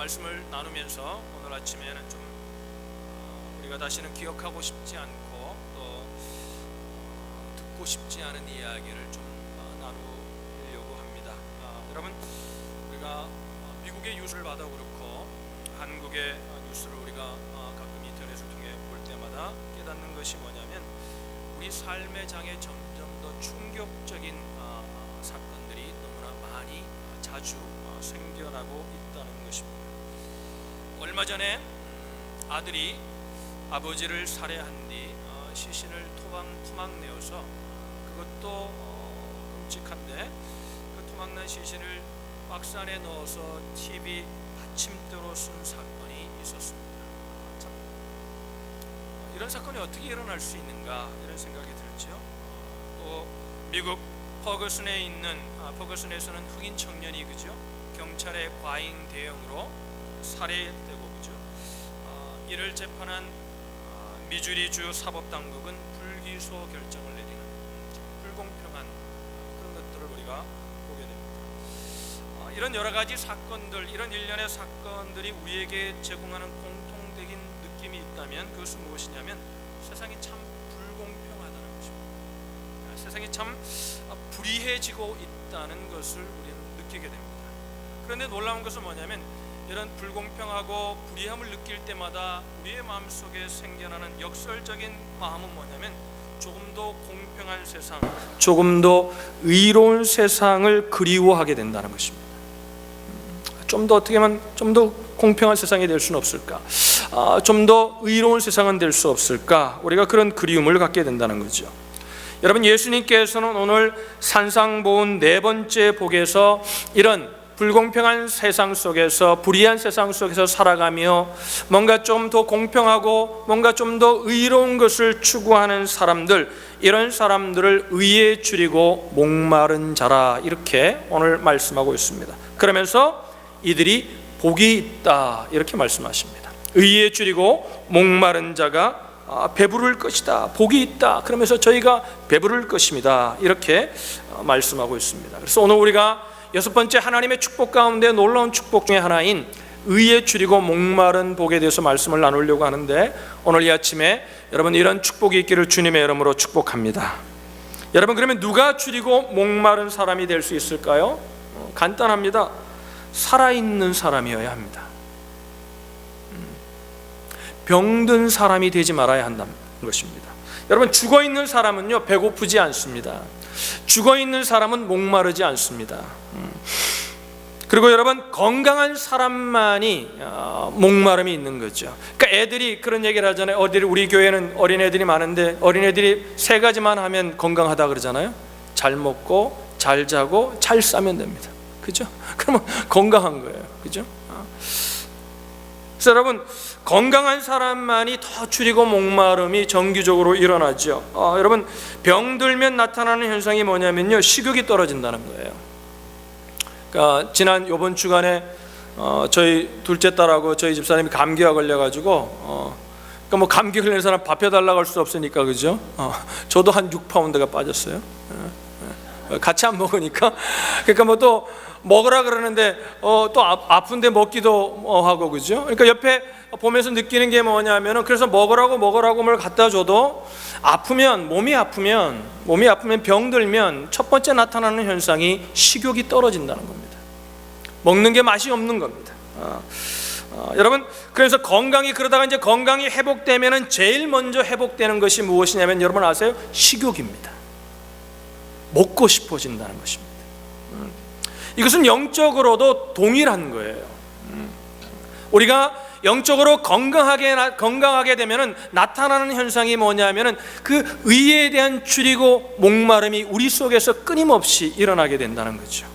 말씀을 나누면서 오늘 아침에는 좀 우리가 다시는 기억하고 싶지 않고 또 듣고 싶지 않은 이야기를 좀 나누려고 합니다. 여러분, 우리가 미국의 뉴스를 봐도 그렇고 한국의 뉴스를 우리가 가끔 인터넷을 통해 볼 때마다 깨닫는 것이 뭐냐면 우리 삶의 장에 점점 더 충격적인 사건들이 너무나 많이 자주 생겨나고 있다는 것입니다. 얼마 전에 아들이 아버지를 살해한 뒤 시신을 토막 내어서 그것도 끔찍한데 그 토막난 시신을 박스 안에 넣어서 TV 받침대로 쓴 사건이 있었습니다. 참, 이런 사건이 어떻게 일어날 수 있는가 이런 생각이 들죠. 또 미국 퍼거슨에 있는 퍼거슨에서는 흑인 청년이 그죠? 경찰의 과잉 대응으로 살해되고 그죠? 이를 재판한 미주리주 사법당국은 불기소 결정을 내리는 불공평한 그런 것들을 우리가 보게 됩니다. 이런 여러 가지 사건들, 이런 일련의 사건들이 우리에게 제공하는 공통적인 느낌이 있다면 그것은 무엇이냐면 세상이 참 불공평하다는 것입니다. 세상이 참 불의해지고 있다는 것을 우리는 느끼게 됩니다. 그런데 놀라운 것은 뭐냐면 이런 불공평하고 불의함을 느낄 때마다 우리의 마음속에 생겨나는 역설적인 마음은 뭐냐면 조금 더 공평한 세상, 조금 더 의로운 세상을 그리워하게 된다는 것입니다. 좀 더 어떻게 하면 좀 더 공평한 세상이 될 수는 없을까? 좀 더 의로운 세상은 될 수 없을까? 우리가 그런 그리움을 갖게 된다는 거죠. 여러분, 예수님께서는 오늘 산상보훈 네 번째 복에서 이런 불공평한 세상 속에서, 불의한 세상 속에서 살아가며 뭔가 좀 더 공평하고 뭔가 좀 더 의로운 것을 추구하는 사람들, 이런 사람들을 의에 줄이고 목마른 자라, 이렇게 오늘 말씀하고 있습니다. 그러면서 이들이 복이 있다, 이렇게 말씀하십니다. 의에 줄이고 목마른 자가 배부를 것이다, 복이 있다, 그러면서 저희가 배부를 것입니다, 이렇게 말씀하고 있습니다. 그래서 오늘 우리가 여섯 번째 하나님의 축복 가운데 놀라운 축복 중에 하나인 의에 줄이고 목마른 복에 대해서 말씀을 나누려고 하는데, 오늘 이 아침에 여러분 이런 축복이 있기를 주님의 이름으로 축복합니다. 여러분, 그러면 누가 줄이고 목마른 사람이 될 수 있을까요? 간단합니다. 살아있는 사람이어야 합니다. 병든 사람이 되지 말아야 한다는 것입니다. 여러분, 죽어있는 사람은요 배고프지 않습니다. 죽어있는 사람은 목마르지 않습니다. 그리고 여러분, 건강한 사람만이 목마름이 있는 거죠. 그러니까 애들이 그런 얘기를 하잖아요. 우리 교회는 어린애들이 많은데 어린애들이 세 가지만 하면 건강하다 그러잖아요. 잘 먹고 잘 자고 잘 싸면 됩니다. 그죠? 그러면 건강한 거예요. 그죠? 그래서 여러분, 건강한 사람만이 더 줄이고 목마름이 정기적으로 일어나죠. 여러분, 병들면 나타나는 현상이 뭐냐면요, 식욕이 떨어진다는 거예요. 그러니까 이번 주간에 저희 둘째 딸하고 저희 집사님이 감기가 걸려가지고 그러니까 뭐 감기 걸린 사람 밥 해달라고 할 수 없으니까, 그죠? 저도 한 6파운드가 빠졌어요. 같이 안 먹으니까. 그러니까 뭐 또 먹으라 그러는데 또 아픈데 먹기도 하고, 그죠? 그러니까 옆에 보면서 느끼는 게 뭐냐면은, 그래서 먹으라고 뭘 갖다 줘도 몸이 아프면 병들면 첫 번째 나타나는 현상이 식욕이 떨어진다는 겁니다. 먹는 게 맛이 없는 겁니다. 여러분, 그래서 그러다가 이제 건강이 회복되면은 제일 먼저 회복되는 것이 무엇이냐면, 여러분 아세요? 식욕입니다. 먹고 싶어진다는 것입니다. 이것은 영적으로도 동일한 거예요. 우리가 영적으로 건강하게 되면은 나타나는 현상이 뭐냐면은 그 의에 대한 줄이고 목마름이 우리 속에서 끊임없이 일어나게 된다는 거죠.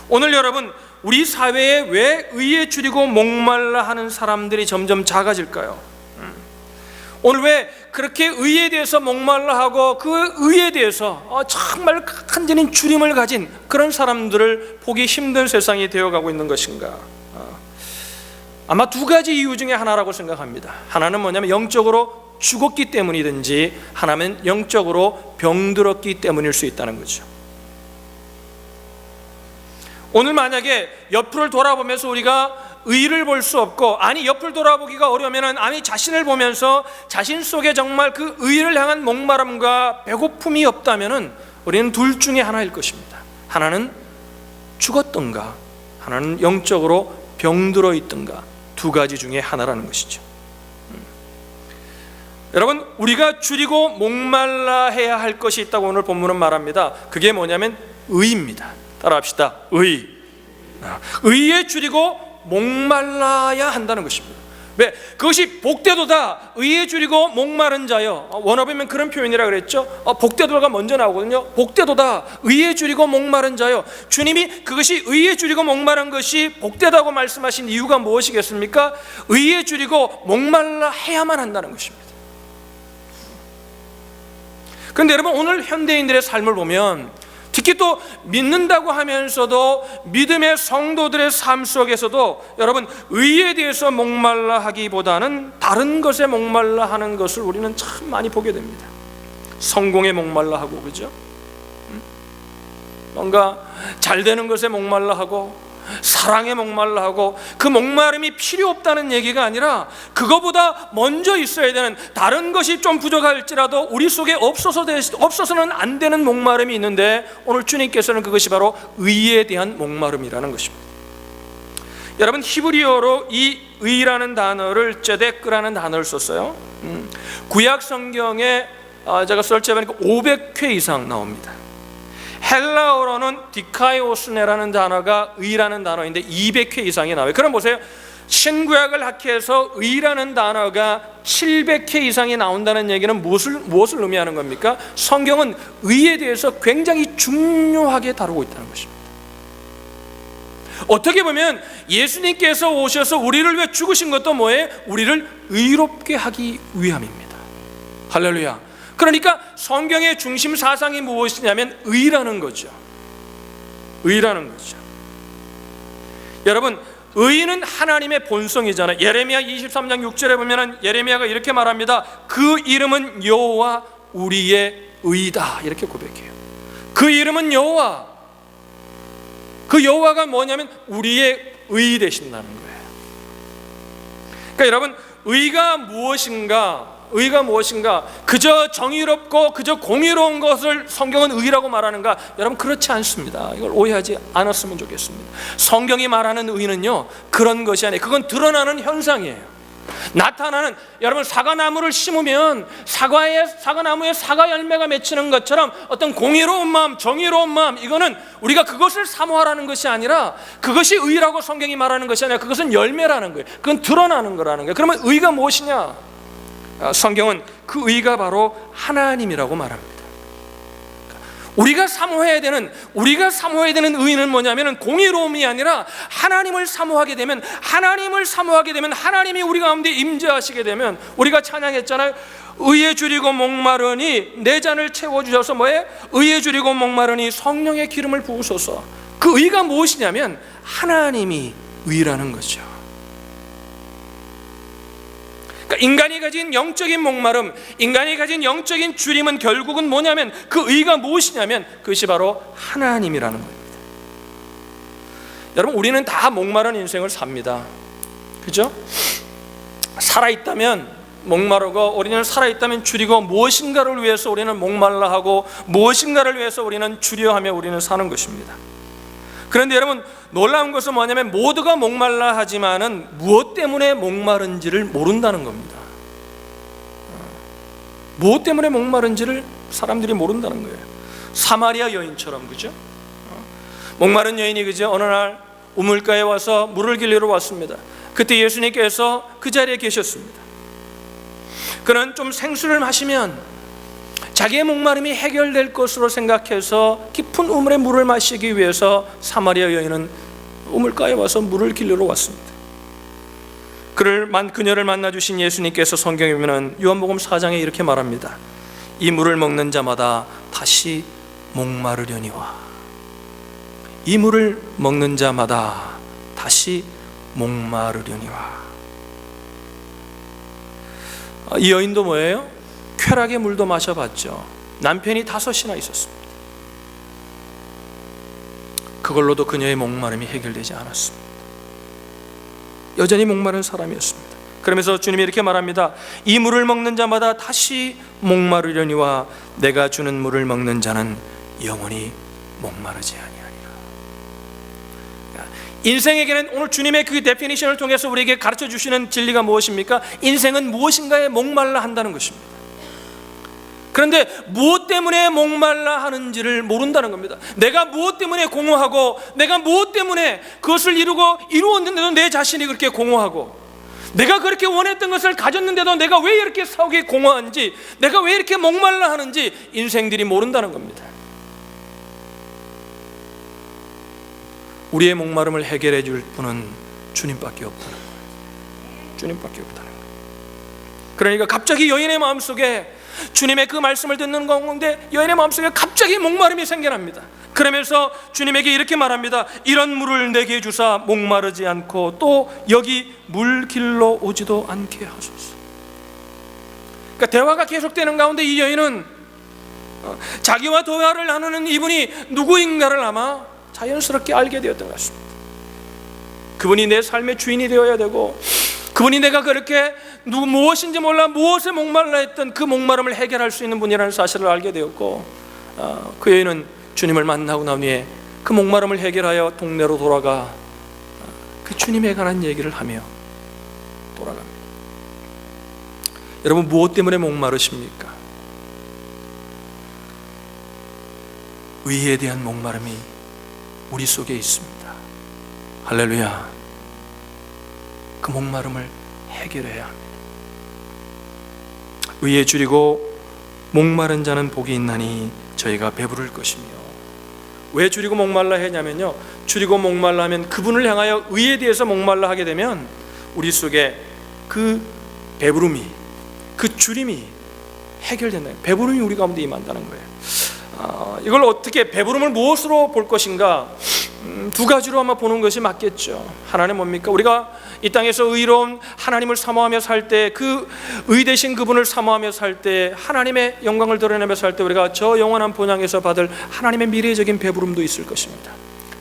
오늘 여러분, 우리 사회에 왜 의에 줄이고 목말라 하는 사람들이 점점 작아질까요? 오늘 왜 그렇게 의에 대해서 목말라 하고 그 의에 대해서 정말 간절히 줄임을 가진 그런 사람들을 보기 힘든 세상이 되어가고 있는 것인가? 아마 두 가지 이유 중에 하나라고 생각합니다. 하나는 뭐냐면 영적으로 죽었기 때문이든지, 하나는 영적으로 병들었기 때문일 수 있다는 거죠. 오늘 만약에 옆을 돌아보면서 우리가 의를 볼 수 없고, 아니 옆을 돌아보기가 어려우면 아니 자신을 보면서 자신 속에 정말 그 의를 향한 목마름과 배고픔이 없다면 우리는 둘 중에 하나일 것입니다. 하나는 죽었던가, 하나는 영적으로 병들어 있던가, 두 가지 중에 하나라는 것이죠. 여러분, 우리가 줄이고 목말라 해야 할 것이 있다고 오늘 본문은 말합니다. 그게 뭐냐면 의입니다. 따라합시다. 의. 의에 줄이고 목말라야 한다는 것입니다. 왜? 그것이 복되도다. 의에 줄이고 목마른 자여. 원어보면 그런 표현이라 그랬죠. 복되도가 먼저 나오거든요. 복되도다. 의에 줄이고 목마른 자여. 주님이 그것이 의에 줄이고 목마른 것이 복되다고 말씀하신 이유가 무엇이겠습니까? 의에 줄이고 목말라 해야만 한다는 것입니다. 그런데 여러분, 오늘 현대인들의 삶을 보면, 특히 또 믿는다고 하면서도 믿음의 성도들의 삶 속에서도 여러분, 의에 대해서 목말라 하기보다는 다른 것에 목말라 하는 것을 우리는 참 많이 보게 됩니다. 성공에 목말라 하고, 그죠? 뭔가 잘 되는 것에 목말라 하고, 사랑에 목말라 하고, 그 목마름이 필요 없다는 얘기가 아니라 그거보다 먼저 있어야 되는, 다른 것이 좀 부족할지라도 우리 속에 없어서는 안 되는 목마름이 있는데, 오늘 주님께서는 그것이 바로 의에 대한 목마름이라는 것입니다. 여러분, 히브리어로 이 의라는 단어를 쯔데크라는 단어를 썼어요. 구약 성경에 제가 설치해보니까 500회 이상 나옵니다. 헬라어로는 디카이오스네라는 단어가 의라는 단어인데 200회 이상이 나와요. 그럼 보세요. 신구약을 학해서 의라는 단어가 700회 이상이 나온다는 얘기는 무엇을 의미하는 겁니까? 성경은 의에 대해서 굉장히 중요하게 다루고 있다는 것입니다. 어떻게 보면 예수님께서 오셔서 우리를 위해 죽으신 것도 뭐예요? 우리를 의롭게 하기 위함입니다. 할렐루야. 그러니까 성경의 중심 사상이 무엇이냐면 의라는 거죠. 의라는 거죠. 여러분, 의는 하나님의 본성이잖아요. 예레미야 23장 6절에 보면 예레미야가 이렇게 말합니다. 그 이름은 여호와 우리의 의다, 이렇게 고백해요. 그 이름은 여호와. 그 여호와가 뭐냐면 우리의 의 되신다는 거예요. 그러니까 여러분, 의가 무엇인가? 의가 무엇인가? 그저 정의롭고 그저 공의로운 것을 성경은 의라고 말하는가? 여러분, 그렇지 않습니다. 이걸 오해하지 않았으면 좋겠습니다. 성경이 말하는 의는요, 그런 것이 아니에요. 그건 드러나는 현상이에요. 나타나는, 여러분, 사과나무를 심으면 사과나무에 사과 열매가 맺히는 것처럼 어떤 공의로운 마음, 정의로운 마음, 이거는 우리가 그것을 사모하라는 것이 아니라, 그것이 의라고 성경이 말하는 것이 아니라 그것은 열매라는 거예요. 그건 드러나는 거라는 거예요. 그러면 의가 무엇이냐? 성경은 그 의가 바로 하나님이라고 말합니다. 우리가 사모해야 되는 의는 뭐냐면 공의로움이 아니라 하나님을 사모하게 되면 하나님이 우리 가운데 임재하시게 되면, 우리가 찬양했잖아요. 의에 줄이고 목마르니 내 잔을 채워주셔서 뭐예요? 의에 줄이고 목마르니 성령의 기름을 부으소서. 그 의가 무엇이냐면 하나님이 의라는 거죠. 인간이 가진 영적인 목마름, 인간이 가진 영적인 줄임은 결국은 뭐냐면, 그 의가 무엇이냐면 그것이 바로 하나님이라는 겁니다. 여러분, 우리는 다 목마른 인생을 삽니다. 그죠? 살아있다면 목마르고, 우리는 살아있다면 줄이고, 무엇인가를 위해서 우리는 목말라 하고, 무엇인가를 위해서 우리는 줄여하며 우리는 사는 것입니다. 그런데 여러분, 놀라운 것은 뭐냐면 모두가 목말라 하지만은 무엇 때문에 목마른지를 모른다는 겁니다. 무엇 때문에 목마른지를 사람들이 모른다는 거예요. 사마리아 여인처럼, 그죠? 목마른 여인이, 그죠? 어느 날 우물가에 와서 물을 길리러 왔습니다. 그때 예수님께서 그 자리에 계셨습니다. 그는 좀 생수를 마시면 자기의 목마름이 해결될 것으로 생각해서 깊은 우물의 물을 마시기 위해서 사마리아 여인은 우물가에 와서 물을 길르러 왔습니다. 그녀를 만나주신 예수님께서 성경에 보면 요한복음 4장에 이렇게 말합니다. 이 물을 먹는 자마다 다시 목마르려니와. 이 물을 먹는 자마다 다시 목마르려니와. 이 여인도 뭐예요? 쾌락의 물도 마셔봤죠. 남편이 5이나 있었습니다. 그걸로도 그녀의 목마름이 해결되지 않았습니다. 여전히 목마른 사람이었습니다. 그러면서 주님이 이렇게 말합니다. 이 물을 먹는 자마다 다시 목마르려니와 내가 주는 물을 먹는 자는 영원히 목마르지 아니하리라. 인생에게는 오늘 주님의 그 데피니션을 통해서 우리에게 가르쳐 주시는 진리가 무엇입니까? 인생은 무엇인가에 목말라 한다는 것입니다. 그런데 무엇 때문에 목말라 하는지를 모른다는 겁니다. 내가 무엇 때문에 공허하고, 내가 무엇 때문에 그것을 이루었는데도 내 자신이 그렇게 공허하고, 내가 그렇게 원했던 것을 가졌는데도 내가 왜 이렇게 사옥에 공허한지, 내가 왜 이렇게 목말라 하는지 인생들이 모른다는 겁니다. 우리의 목마름을 해결해 줄 분은 주님밖에 없다는 거예요. 주님밖에 없다는 거예요. 그러니까 갑자기 여인의 마음속에 주님의 그 말씀을 듣는 가운데 여인의 마음속에 갑자기 목마름이 생겨납니다. 그러면서 주님에게 이렇게 말합니다. 이런 물을 내게 주사 목마르지 않고 또 여기 물길로 오지도 않게 하소서. 그러니까 대화가 계속되는 가운데 이 여인은 자기와 대화를 나누는 이분이 누구인가를 아마 자연스럽게 알게 되었던 것 같습니다. 그분이 내 삶의 주인이 되어야 되고, 그분이 내가 그렇게 무엇인지 몰라 무엇에 목말라 했던 그 목마름을 해결할 수 있는 분이라는 사실을 알게 되었고, 그 여인은 주님을 만나고 난 후에 그 목마름을 해결하여 동네로 돌아가 그 주님에 관한 얘기를 하며 돌아갑니다. 여러분, 무엇 때문에 목마르십니까? 의에 대한 목마름이 우리 속에 있습니다. 할렐루야. 그 목마름을 해결해야 합니다. 의에 줄이고 목마른 자는 복이 있나니 저희가 배부를 것이며. 왜 줄이고 목말라 했냐면요, 줄이고 목말라 하면 그분을 향하여 의에 대해서 목말라 하게 되면 우리 속에 그 배부름이, 그 줄임이 해결된다는 거예요. 배부름이 우리 가운데 임한다는 거예요. 이걸 어떻게, 배부름을 무엇으로 볼 것인가? 두 가지로 아마 보는 것이 맞겠죠. 하나는 뭡니까? 우리가 이 땅에서 의로운 하나님을 사모하며 살 때, 그 의 되신 그분을 사모하며 살 때, 하나님의 영광을 드러내며 살 때 우리가 저 영원한 본향에서 받을 하나님의 미래적인 배부름도 있을 것입니다.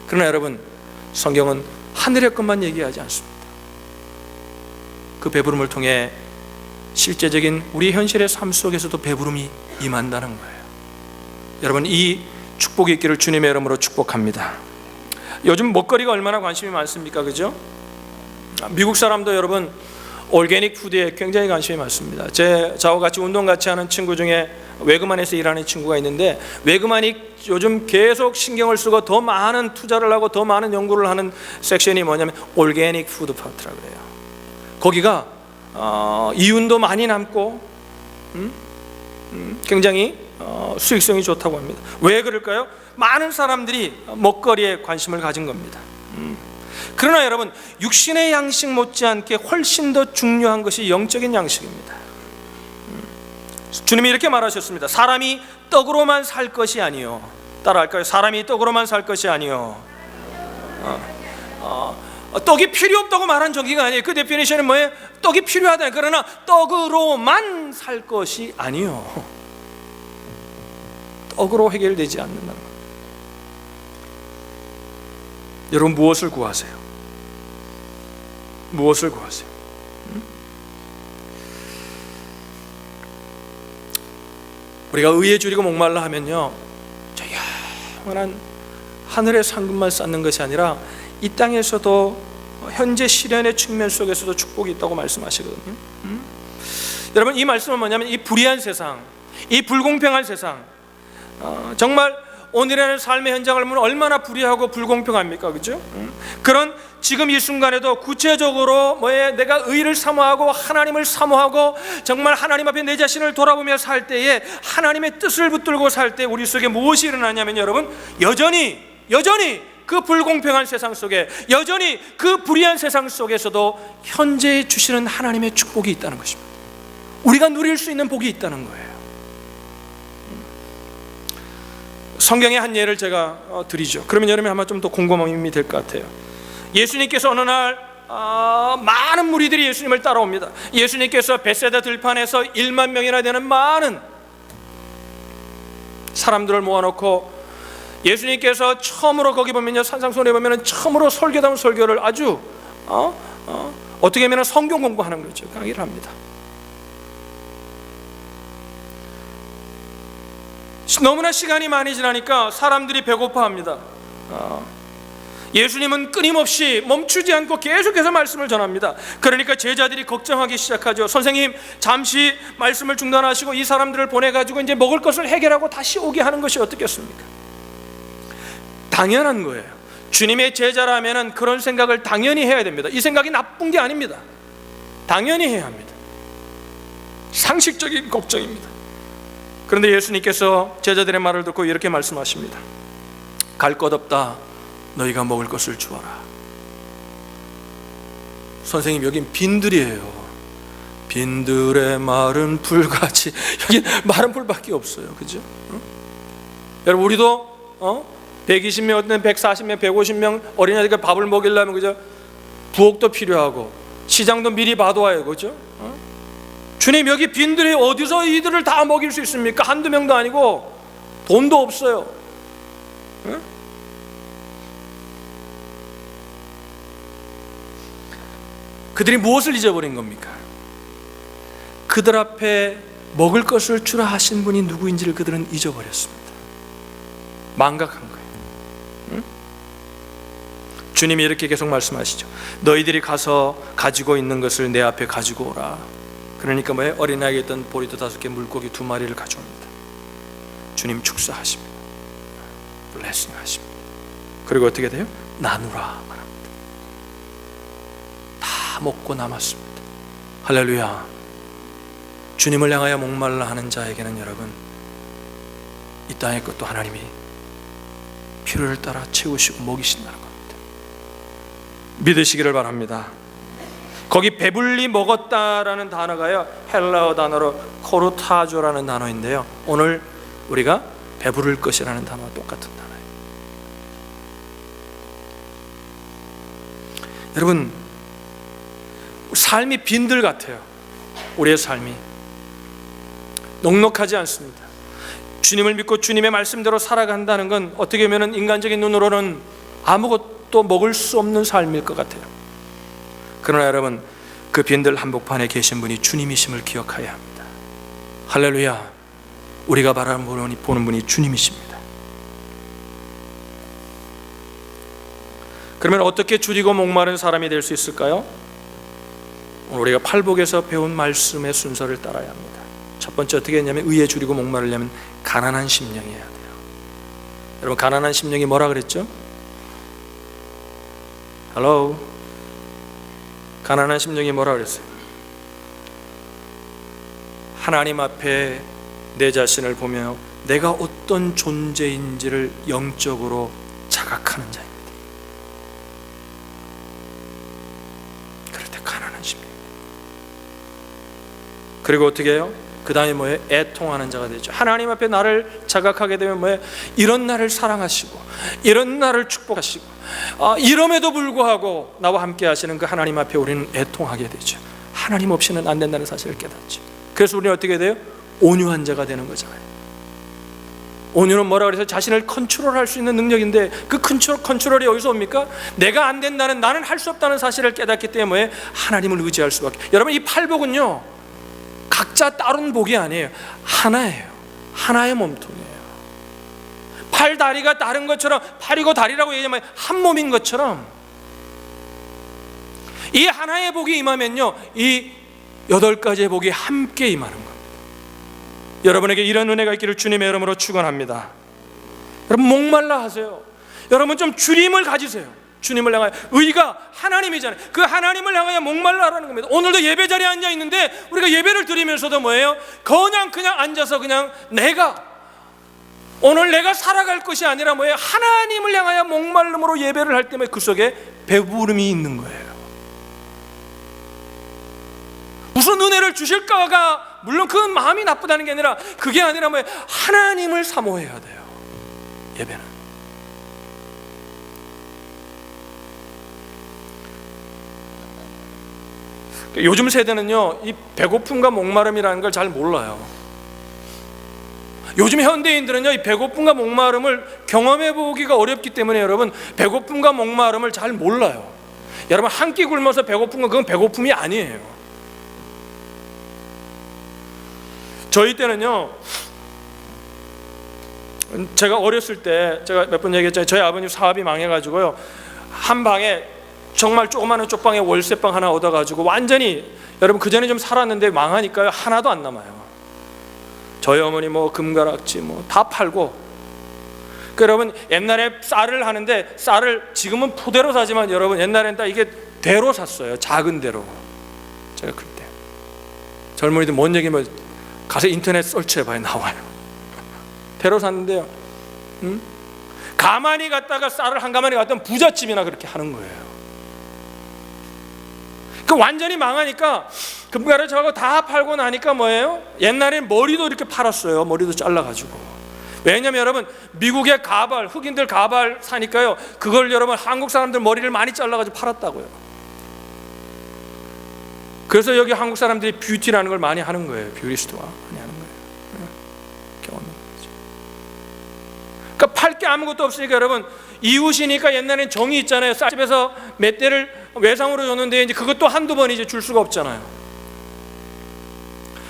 그러나 여러분, 성경은 하늘의 것만 얘기하지 않습니다. 그 배부름을 통해 실제적인 우리 현실의 삶 속에서도 배부름이 임한다는 거예요. 여러분, 이 축복이 있기를 주님의 이름으로 축복합니다. 요즘 먹거리가 얼마나 관심이 많습니까? 그죠? 미국 사람도 여러분 올게닉 푸드에 굉장히 관심이 많습니다. 저와 같이 운동 같이 하는 친구 중에 웨그만에서 일하는 친구가 있는데, 웨그만이 요즘 계속 신경을 쓰고 더 많은 투자를 하고 더 많은 연구를 하는 섹션이 뭐냐면 올게닉 푸드 파트라고 해요. 거기가 이윤도 많이 남고 굉장히 수익성이 좋다고 합니다. 왜 그럴까요? 많은 사람들이 먹거리에 관심을 가진 겁니다. 그러나 여러분, 육신의 양식 못지않게 훨씬 더 중요한 것이 영적인 양식입니다. 주님이 이렇게 말하셨습니다. 사람이 떡으로만 살 것이 아니요. 따라할까요? 사람이 떡으로만 살 것이 아니요. 떡이 필요 없다고 말한 정의가 아니에요. 그 데피니션은 뭐예요? 떡이 필요하다. 그러나 떡으로만 살 것이 아니요. 떡으로 해결되지 않는다는 것. 여러분, 무엇을 구하세요? 무엇을 구하세요? 우리가 의에 줄이고 목말라 하면요, 저 영원한 하늘의 상급만 쌓는 것이 아니라 이 땅에서도 현재 시련의 측면 속에서도 축복이 있다고 말씀하시거든요. 여러분, 이 말씀은 뭐냐면 이 불의한 세상, 이 불공평한 세상, 정말 오늘의 삶의 현장을 보면 얼마나 불의하고 불공평합니까? 그죠? 그런 지금 이 순간에도 구체적으로 내가 의를 사모하고 하나님을 사모하고 정말 하나님 앞에 내 자신을 돌아보며 살 때에, 하나님의 뜻을 붙들고 살 때 우리 속에 무엇이 일어나냐면 여러분, 여전히 그 불공평한 세상 속에, 여전히 그 불의한 세상 속에서도 현재 주시는 하나님의 축복이 있다는 것입니다. 우리가 누릴 수 있는 복이 있다는 거예요. 성경의 한 예를 제가 드리죠. 그러면 여러분이 아마 좀 더 공감이 될 것 같아요. 예수님께서 어느 날 많은 무리들이 예수님을 따라옵니다. 예수님께서 벳세다 들판에서 1만 명이나 되는 많은 사람들을 모아놓고, 예수님께서 처음으로 거기 보면요, 산상수훈에 보면은 처음으로 설교다운 설교를 아주 어떻게 하면 성경 공부하는 거죠. 강의를 합니다. 너무나 시간이 많이 지나니까 사람들이 배고파합니다. 예수님은 끊임없이 멈추지 않고 계속해서 말씀을 전합니다. 그러니까 제자들이 걱정하기 시작하죠. 선생님, 잠시 말씀을 중단하시고 이 사람들을 보내가지고 이제 먹을 것을 해결하고 다시 오게 하는 것이 어떻겠습니까? 당연한 거예요. 주님의 제자라면 그런 생각을 당연히 해야 됩니다. 이 생각이 나쁜 게 아닙니다. 당연히 해야 합니다. 상식적인 걱정입니다. 그런데 예수님께서 제자들의 말을 듣고 이렇게 말씀하십니다. 갈 것 없다. 너희가 먹을 것을 주어라. 선생님, 여긴 빈들이에요. 빈들의 마른 풀같이. 여기 마른 풀밖에 없어요. 그죠? 여러분, 우리도 120명, 어떤 140명, 150명 어린아이가 밥을 먹이려면, 그죠? 부엌도 필요하고 시장도 미리 봐둬야, 그죠? 주님, 여기 빈들이 어디서 이들을 다 먹일 수 있습니까? 한두 명도 아니고 돈도 없어요. 그들이 무엇을 잊어버린 겁니까? 그들 앞에 먹을 것을 주라 하신 분이 누구인지를 그들은 잊어버렸습니다. 망각한 거예요. 주님이 이렇게 계속 말씀하시죠. 너희들이 가서 가지고 있는 것을 내 앞에 가지고 오라. 그러니까 뭐예요? 어린아이가 있던 보리도 5개, 물고기 2마리를 가져옵니다. 주님 축사하십니다. 블레싱 하십니다. 그리고 어떻게 돼요? 나누라 말합니다. 다 먹고 남았습니다. 할렐루야. 주님을 향하여 목말라 하는 자에게는 여러분, 이 땅의 것도 하나님이 필요를 따라 채우시고 먹이신다는 겁니다. 믿으시기를 바랍니다. 거기 배불리 먹었다라는 단어가요, 헬라어 단어로 코르타조라는 단어인데요, 오늘 우리가 배부를 것이라는 단어와 똑같은 단어예요. 여러분, 삶이 빈들 같아요. 우리의 삶이 넉넉하지 않습니다. 주님을 믿고 주님의 말씀대로 살아간다는 건 어떻게 보면 인간적인 눈으로는 아무것도 먹을 수 없는 삶일 것 같아요. 그러나 여러분, 그 빈들 한복판에 계신 분이 주님이심을 기억해야 합니다. 할렐루야. 우리가 바라보는 분이 주님이십니다. 그러면 어떻게 줄이고 목마른 사람이 될 수 있을까요? 오늘 우리가 팔복에서 배운 말씀의 순서를 따라야 합니다. 첫 번째, 어떻게 했냐면 의에 줄이고 목마르려면 가난한 심령이어야 돼요. 여러분, 가난한 심령이 뭐라 그랬죠? 헬로. 가난한 심령이 뭐라 그랬어요? 하나님 앞에 내 자신을 보며 내가 어떤 존재인지를 영적으로 자각하는 자입니다. 그럴 때 가난한 심령. 그리고 어떻게 해요? 그 다음에 뭐예요? 애통하는 자가 되죠. 하나님 앞에 나를 자각하게 되면 뭐예요? 이런 나를 사랑하시고 이런 나를 축복하시고 이럼에도 불구하고 나와 함께 하시는 그 하나님 앞에 우리는 애통하게 되죠. 하나님 없이는 안 된다는 사실을 깨닫죠. 그래서 우리는 어떻게 돼요? 온유한 자가 되는 거잖아요. 온유는 뭐라 그래서 자신을 컨트롤할 수 있는 능력인데, 그 컨트롤이 어디서 옵니까? 내가 안 된다는, 나는 할 수 없다는 사실을 깨닫기 때문에 하나님을 의지할 수밖에. 여러분, 이 팔복은요, 각자 다른 복이 아니에요. 하나예요. 하나의 몸통이에요. 팔, 다리가 다른 것처럼, 팔이고 다리라고 얘기하면 한 몸인 것처럼, 이 하나의 복이 임하면요, 이 8가지의 복이 함께 임하는 겁니다. 여러분에게 이런 은혜가 있기를 주님의 이름으로 축원합니다. 여러분, 목말라 하세요. 여러분, 좀 주님을 가지세요. 주님을 향하여. 의가 하나님이잖아요. 그 하나님을 향하여 목말라 하라는 겁니다. 오늘도 예배 자리에 앉아 있는데 우리가 예배를 드리면서도 뭐예요? 그냥 앉아서 오늘 내가 살아갈 것이 아니라 뭐예요? 하나님을 향하여 목말름으로 예배를 할 때면 그 속에 배부름이 있는 거예요. 무슨 은혜를 주실까가 물론 그 마음이 나쁘다는 게 아니라, 그게 아니라 뭐예요? 하나님을 사모해야 돼요. 예배는. 요즘 세대는요, 이 배고픔과 목마름이라는 걸 잘 몰라요. 요즘 현대인들은요, 이 배고픔과 목마름을 경험해 보기가 어렵기 때문에 여러분, 배고픔과 목마름을 잘 몰라요. 여러분 한 끼 굶어서 배고픈 건 그건 배고픔이 아니에요. 저희 때는요, 제가 어렸을 때 제가 몇 번 얘기했잖아요. 저희 아버님 사업이 망해가지고요, 한 방에 정말 조그마한 쪽방에 월세방 하나 얻어가지고 완전히, 여러분 그 전에 좀 살았는데 망하니까요 하나도 안 남아요. 저희 어머니 뭐 금가락지 뭐 다 팔고. 그 여러분 옛날에 쌀을 하는데, 쌀을 지금은 포대로 사지만 여러분 옛날엔 다 이게 대로 샀어요. 작은 대로. 제가 그때 젊은이들 뭔 얘기면 가서 인터넷 설치해봐야 나와요. 대로 샀는데요, 가만히 갔다가 쌀을 한 가마니 갔던 부잣집이나 그렇게 하는 거예요. 그 완전히 망하니까 금가루 저거 다 팔고 나니까 뭐예요? 옛날엔 머리도 이렇게 팔았어요. 머리도 잘라가지고. 왜냐면 여러분 미국의 가발, 흑인들 가발 사니까요, 그걸 여러분 한국 사람들 머리를 많이 잘라가지고 팔았다고요. 그래서 여기 한국 사람들이 뷰티라는 걸 많이 하는 거예요. 뷰리스트와 많이 하는 거예요. 경험인 거죠. 그러니까 팔 게 아무것도 없으니까 여러분, 이웃이니까 옛날엔 정이 있잖아요. 쌀집에서 몇 대를 외상으로 줬는데 이제 그것도 한두 번 이제 줄 수가 없잖아요.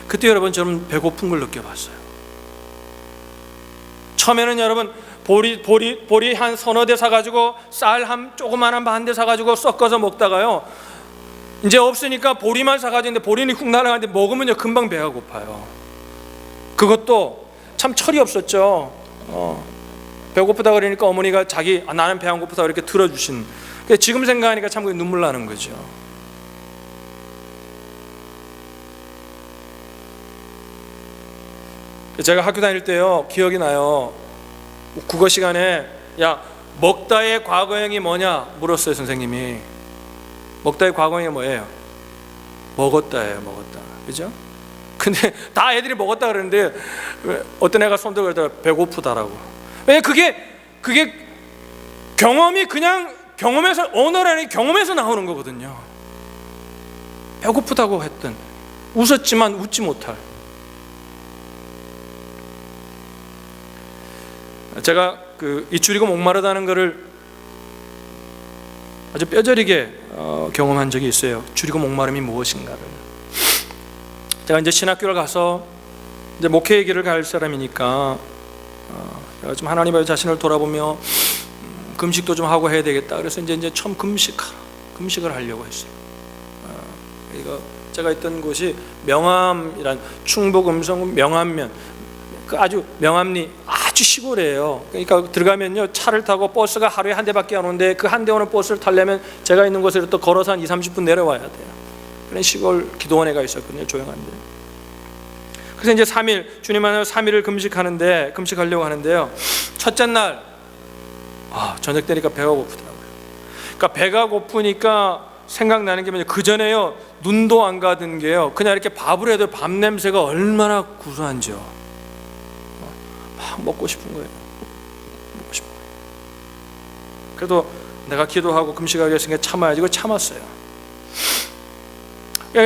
그때 여러분 저는 배고픈 걸 느껴봤어요. 처음에는 여러분 보리 한 서너 대 사가지고 쌀 한 조그만한 반 대 사가지고 섞어서 먹다가요, 이제 없으니까 보리만 사가지고, 보리는 훅 날아가는데 먹으면요 금방 배가 고파요. 그것도 참 철이 없었죠. 배고프다 그러니까 어머니가 자기 나는 배 안 고프다 이렇게 들어주신. 지금 생각하니까 참 눈물 나는 거죠. 제가 학교 다닐 때요 기억이 나요. 국어 시간에 야 먹다의 과거형이 뭐냐 물었어요 선생님이. 먹다의 과거형이 뭐예요? 먹었다예요. 먹었다. 그죠? 근데 다 애들이 먹었다 그러는데 어떤 애가 손 들고 그러더라. 배고프다라고. 왜? 그게 경험이 그냥 경험에서, 언어라는 경험에서 나오는 거거든요. 배고프다고 했던, 웃었지만 웃지 못할. 제가 이 줄이고 목마르다는 것을 아주 뼈저리게 경험한 적이 있어요. 줄이고 목마름이 무엇인가를. 제가 이제 신학교를 가서 이제 목회의 길을 갈 사람이니까 제가 좀 하나님 앞에 자신을 돌아보며 금식도 좀 하고 해야 되겠다. 그래서 이제 처음 금식을 하려고 했어요. 이거 제가 있던 곳이 명암이란 충북 음성 명암면, 그 아주 명암리 아주 시골이에요. 그러니까 들어가면요 차를 타고 버스가 하루에 한 대밖에 안 오는데 그 한 대 오는 버스를 타려면 제가 있는 곳에서 또 걸어서 한 2-30분 내려와야 돼요. 그런 시골 기도원에 가 있었거든요. 조용한데. 그래서 이제 3일 주님 안에 3일을 금식하려고 하는데요. 첫째 날 저녁 되니까 배가 고프더라고요. 그러니까 배가 고프니까 생각나는 게 뭐냐, 그 전에요 눈도 안 가던 게요, 그냥 이렇게 밥을 해도 밥 냄새가 얼마나 구수한지요. 막 먹고 싶은 거예요. 먹고 싶은 거예요. 그래도 내가 기도하고 금식하기로 했으니까 참아야지. 그걸 참았어요.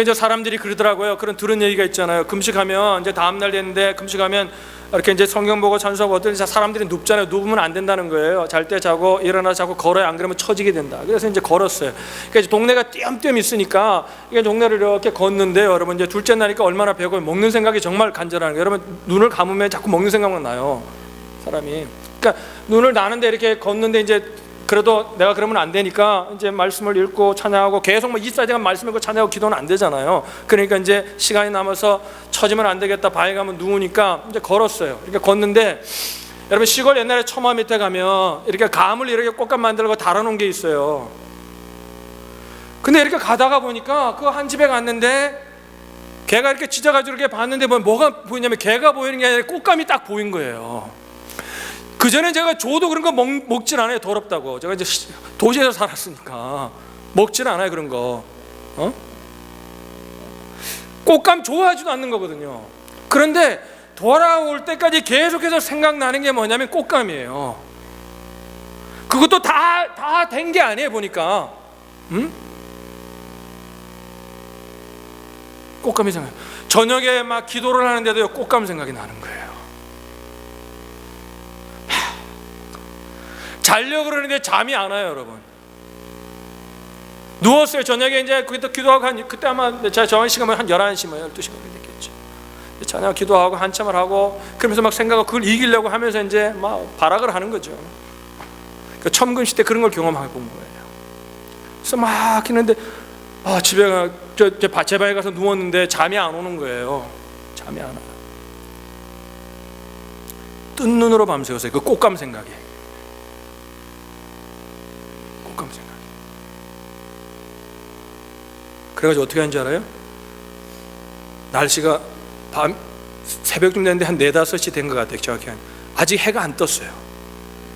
이제 사람들이 그러더라고요. 그런 들은 얘기가 있잖아요. 금식하면 이제 다음 날 됐는데 금식하면 이렇게 이제 성경 보고 찬송하고 어떤 사람들이 눕잖아요. 누우면 안 된다는 거예요. 잘 때 자고 일어나 자고 걸어야, 안 그러면 처지게 된다. 그래서 이제 걸었어요. 그러니까 이제 동네가 띄엄띄엄 있으니까 이게 동네를 이렇게 걷는데요. 여러분 이제 둘째 날이니까 얼마나 배고요. 먹는 생각이 정말 간절한 거예요. 여러분 눈을 감으면 자꾸 먹는 생각만 나요. 사람이. 그러니까 눈을 나는데 이렇게 걷는데 이제 그래도 내가 그러면 안 되니까 이제 말씀을 읽고 찬양하고 계속 24시간 말씀 읽고 찬양하고 기도는 안 되잖아요. 그러니까 이제 시간이 남아서 처지면 안 되겠다, 바에 가면 누우니까 이제 걸었어요. 이렇게 걷는데 여러분 시골 옛날에 처마 밑에 가면 이렇게 감을 이렇게 꽃감 만들고 달아놓은 게 있어요. 근데 이렇게 가다가 보니까 그 한 집에 갔는데 개가 이렇게 짖어가지고 이렇게 봤는데 뭐가 보이냐면 개가 보이는 게 아니라 꽃감이 딱 보인 거예요. 그 전에 제가 줘도 그런 거 먹질 않아요. 더럽다고. 제가 이제 도시에서 살았으니까 먹질 않아요. 그런 거. 꽃감 좋아하지도 않는 거거든요. 그런데 돌아올 때까지 계속해서 생각나는 게 뭐냐면 꽃감이에요. 그것도 다 된 게 아니에요. 보니까 꽃감이 생각. 저녁에 막 기도를 하는데도 꽃감 생각이 나는 거예요. 자려고 그러는데 잠이 안 와요. 여러분 누웠어요. 저녁에 이제 그때 기도하고 그때 아마 제가 정한 시간은 한 11시 12시간 됐겠죠. 저녁 기도하고 한참을 하고 그러면서 막 생각하고 그걸 이기려고 하면서 이제 막 발악을 하는 거죠. 그 첨금 시대 그런 걸 경험해 본 거예요. 그래서 막 했는데 집에 제 방에 가서 누웠는데 잠이 안 오는 거예요. 잠이 안 와요. 뜬 눈으로 밤새웠어요. 그 꽃감 생각에. 꽃감 생각에. 그래가지고 어떻게 하는지 알아요? 날씨가 새벽쯤 됐는데 한 4, 5시 된 것 같아요. 정확히 아직 해가 안 떴어요.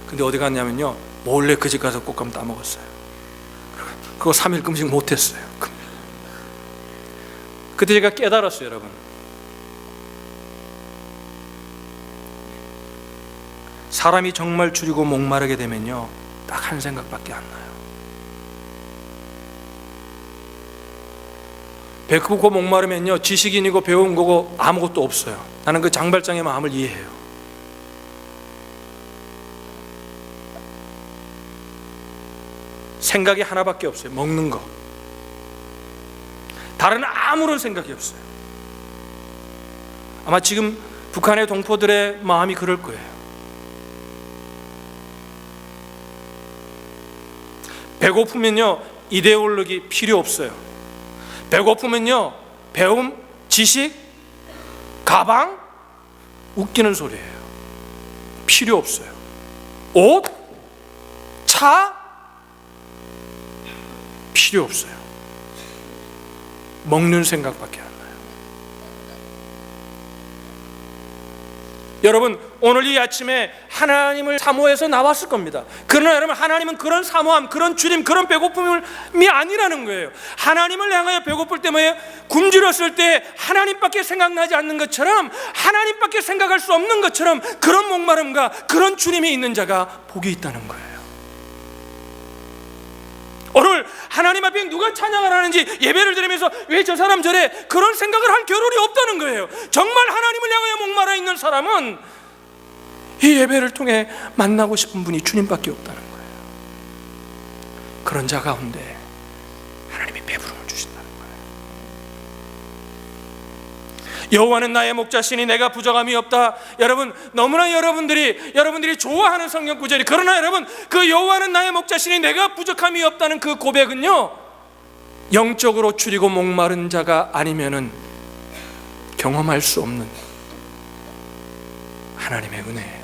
근데 어디 갔냐면요, 몰래 그 집 가서 꽃감 따먹었어요. 그거 3일 금식 못했어요. 그때 제가 깨달았어요. 여러분, 사람이 정말 줄이고 목마르게 되면요, 딱 한 생각밖에 안 나요. 배고프고 목마르면요, 지식인이고 배운 거고 아무것도 없어요. 나는 그 장발장의 마음을 이해해요. 생각이 하나밖에 없어요. 먹는 거. 다른 아무런 생각이 없어요. 아마 지금 북한의 동포들의 마음이 그럴 거예요. 배고프면요, 이데올로기 필요 없어요. 배고프면요, 배움, 지식, 가방, 웃기는 소리예요. 필요 없어요. 옷, 차, 필요 없어요. 먹는 생각밖에 안 나요. 여러분, 오늘 이 아침에 하나님을 사모해서 나왔을 겁니다. 그러나 여러분, 하나님은 그런 사모함, 그런 주림, 그런 배고픔이 아니라는 거예요. 하나님을 향하여 배고플 때 뭐예요? 굶주렸을 때 하나님밖에 생각나지 않는 것처럼, 하나님밖에 생각할 수 없는 것처럼 그런 목마름과 그런 주림이 있는 자가 복이 있다는 거예요. 오늘 하나님 앞에 누가 찬양을 하는지 예배를 드리면서 왜 저 사람 저래, 그런 생각을 할 겨를이 없다는 거예요. 정말 하나님을 향하여 목마르 있는 사람은 이 예배를 통해 만나고 싶은 분이 주님밖에 없다는 거예요. 그런 자 가운데 하나님이 배부름을 주신다는 거예요. 여호와는 나의 목자시니 내가 부족함이 없다. 여러분, 너무나 여러분들이 좋아하는 성경 구절이, 그러나 여러분, 그 여호와는 나의 목자시니 내가 부족함이 없다는 그 고백은요, 영적으로 줄이고 목마른 자가 아니면은 경험할 수 없는 하나님의 은혜예요.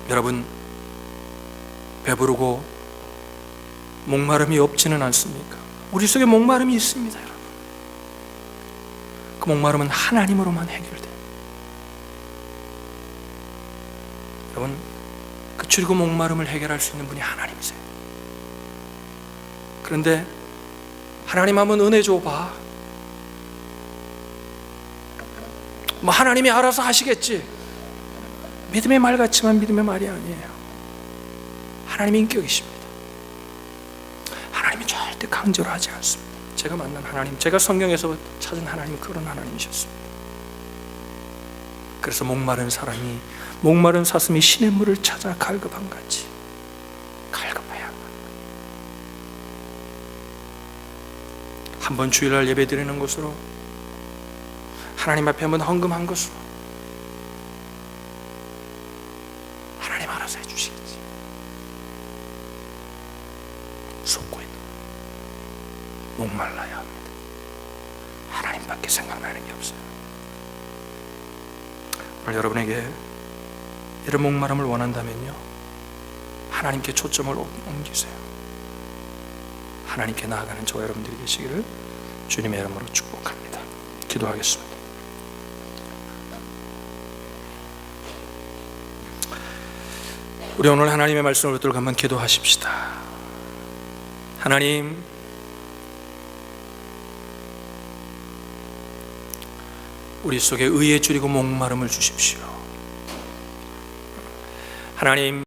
여러분, 배부르고 목마름이 없지는 않습니까? 우리 속에 목마름이 있습니다. 여러분, 그 목마름은 하나님으로만 해결돼요. 여러분, 그 줄이고 목마름을 해결할 수 있는 분이 하나님이세요. 그런데 하나님 한번 은혜 줘봐, 뭐 하나님이 알아서 하시겠지, 믿음의 말 같지만 믿음의 말이 아니에요. 하나님의 인격이십니다. 하나님이 절대 강제로 하지 않습니다. 제가 만난 하나님, 제가 성경에서 찾은 하나님은 그런 하나님이셨습니다. 그래서 목마른 사람이, 목마른 사슴이 시냇 물을 찾아 갈급한 같이 갈급해야 한다. 한번 주일날 예배 드리는 것으로, 하나님 앞에 한번 헌금한 것으로 하나님 알아서 해주시겠지. 쏟고 있는, 목말라야 합니다. 하나님밖에 생각나는 게 없어요. 오늘 여러분에게 이런 목마름을 원한다면요, 하나님께 초점을 옮기세요. 하나님께 나아가는 저와 여러분들이 되시기를 주님의 이름으로 축복합니다. 기도하겠습니다. 우리 오늘 하나님의 말씀을 붙들고 한번 기도하십시다. 하나님, 우리 속에 의에 줄이고 목마름을 주십시오. 하나님,